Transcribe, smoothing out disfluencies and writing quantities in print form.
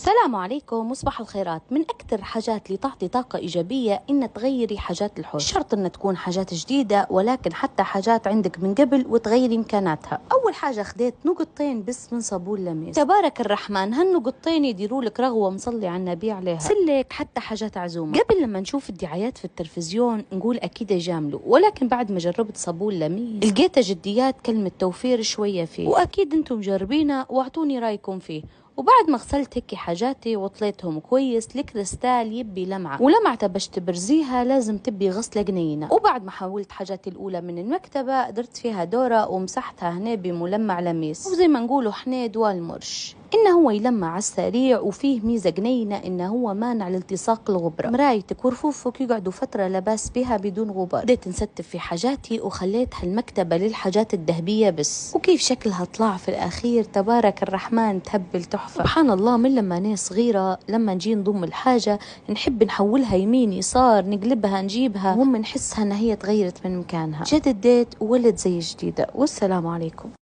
السلام عليكم وصباح الخيرات. من أكثر حاجات اللي تعطي طاقة إيجابية إن تغيري حاجات الحوش، مش شرط إن تكون حاجات جديدة، ولكن حتى حاجات عندك من قبل وتغيري إمكاناتها. أول حاجة خديت نقطتين بس من صابون لميس، تبارك الرحمن، هالنقطتين يديروا لك رغوة مصلي على النبي عليها، سلك حتى حاجات عزومة. قبل لما نشوف الدعايات في التلفزيون نقول أكيد يجاملوا، ولكن بعد ما جربت صابون لميس لقيت جديات، كلمة توفير شوية فيه، وأكيد أنتم مجربينه واعطوني رأيكم فيه. وبعد ما غسلت هيك حاجاتي وطليتهم كويس، الكريستال يبي لمعة، ولمعته باش تبرزيها لازم تبي غسلة جنينة. وبعد ما حولت حاجاتي الأولى من المكتبة درت فيها دورة ومسحتها هنا بملمع لميس، وزي ما نقولوا حنيد والمرش، إنه هو يلمع على السريع، وفيه ميزة جنينة إنه هو مانع لالتصاق الغبرة. مرايتك ورفوفك يقعدوا فترة لباس بها بدون غبار. بديت نستف في حاجاتي وخليت هالمكتبة للحاجات الذهبية بس، وكيف شكلها طلع في الأخير تبارك الرحمن، تهبل تحفة. سبحان الله، من لما أنا صغيرة لما نجي نضم الحاجة نحب نحولها يمين يسار، نقلبها نجيبها، هم نحسها إن هي تغيرت من مكانها. جددت وولد زي جديدة. والسلام عليكم.